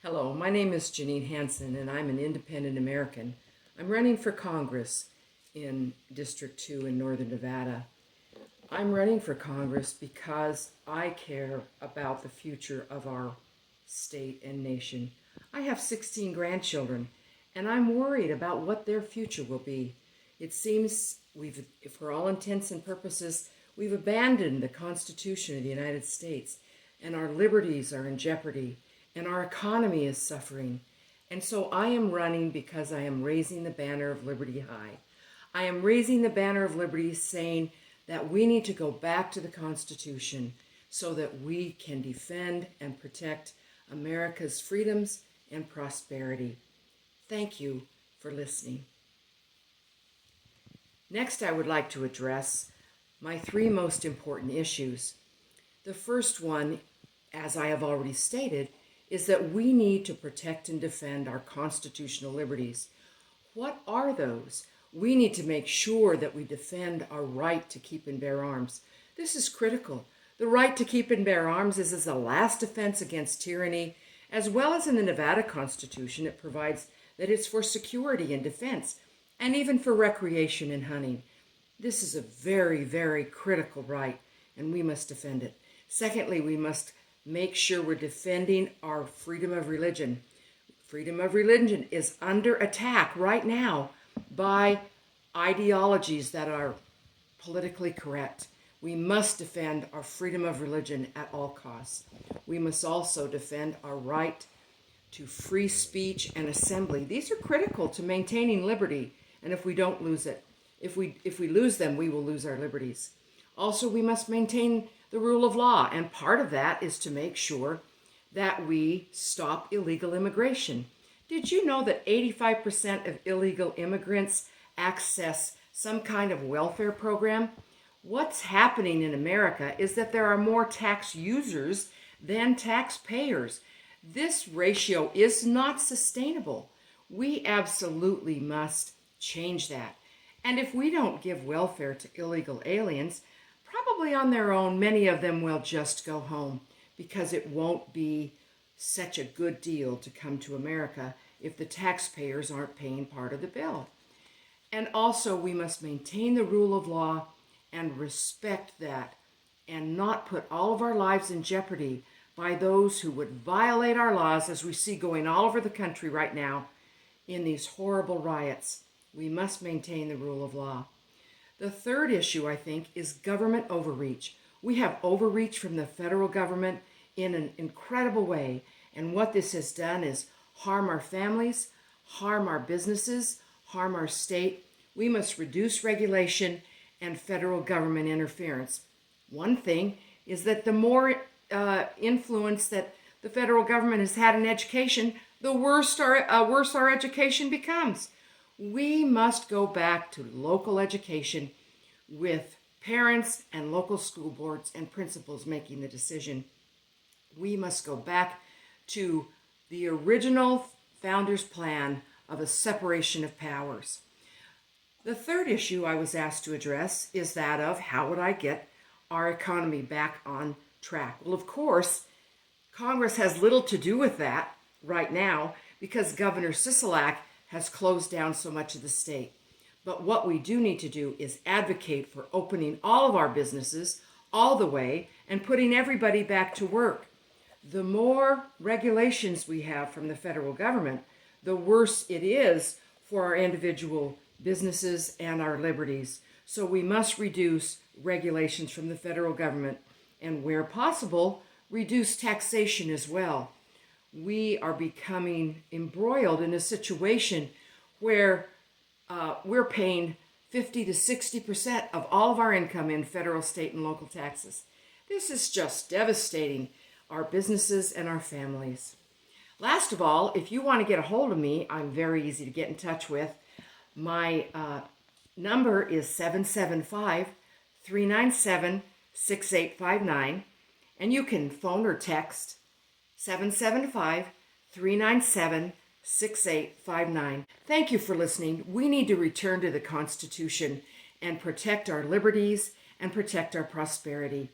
Hello, my name is Janine Hansen, and I'm an independent American. I'm running for Congress in District 2 in Northern Nevada. I'm running for Congress because I care about the future of our state and nation. I have 16 grandchildren, and I'm worried about what their future will be. It seems for all intents and purposes, we've abandoned the Constitution of the United States, and our liberties are in jeopardy, and our economy is suffering. And so I am running because I am raising the banner of liberty high. I am raising the banner of liberty, saying that we need to go back to the Constitution so that we can defend and protect America's freedoms and prosperity. Thank you for listening. Next, I would like to address my three most important issues. The first one, as I have already stated, is that we need to protect and defend our constitutional liberties. What are those? We need to make sure that we defend our right to keep and bear arms. This is critical. The right to keep and bear arms is as a last defense against tyranny, as well as in the Nevada Constitution. It provides that it's for security and defense, and even for recreation and hunting. This is a very, very critical right, and we must defend it. Secondly, we must make sure we're defending our freedom of religion. Freedom of religion is under attack right now by ideologies that are politically correct. We must defend our freedom of religion at all costs. We must also defend our right to free speech and assembly. These are critical to maintaining liberty, and if we don't lose it, if we lose them, we will lose our liberties. Also, we must maintain the rule of law, and part of that is to make sure that we stop illegal immigration. Did you know that 85% of illegal immigrants access some kind of welfare program? What's happening in America is that there are more tax users than taxpayers. This ratio is not sustainable. We absolutely must change that. And if we don't give welfare to illegal aliens, probably on their own, many of them will just go home because it won't be such a good deal to come to America if the taxpayers aren't paying part of the bill. And also, we must maintain the rule of law and respect that and not put all of our lives in jeopardy by those who would violate our laws, as we see going all over the country right now in these horrible riots. We must maintain the rule of law. The third issue, I think, is government overreach. We have overreach from the federal government in an incredible way, and what this has done is harm our families, harm our businesses, harm our state. We must reduce regulation and federal government interference. One thing is that the more influence that the federal government has had in education, the worse our education becomes. We must go back to local education with parents and local school boards and principals making the decision. We must go back to the original founders' plan of a separation of powers. The third issue I was asked to address is that of how would I get our economy back on track? Well, of course, Congress has little to do with that right now because Governor Sisolak has closed down so much of the state. But what we do need to do is advocate for opening all of our businesses all the way and putting everybody back to work. The more regulations we have from the federal government, the worse it is for our individual businesses and our liberties. So we must reduce regulations from the federal government and, where possible, reduce taxation as well. We are becoming embroiled in a situation where we're paying 50 to 60% of all of our income in federal, state, and local taxes. This is just devastating our businesses and our families. Last of all, if you want to get a hold of me, I'm very easy to get in touch with. My number is 775-397-6859, and you can phone or text 775-397-6859. Thank you for listening. We need to return to the Constitution and protect our liberties and protect our prosperity.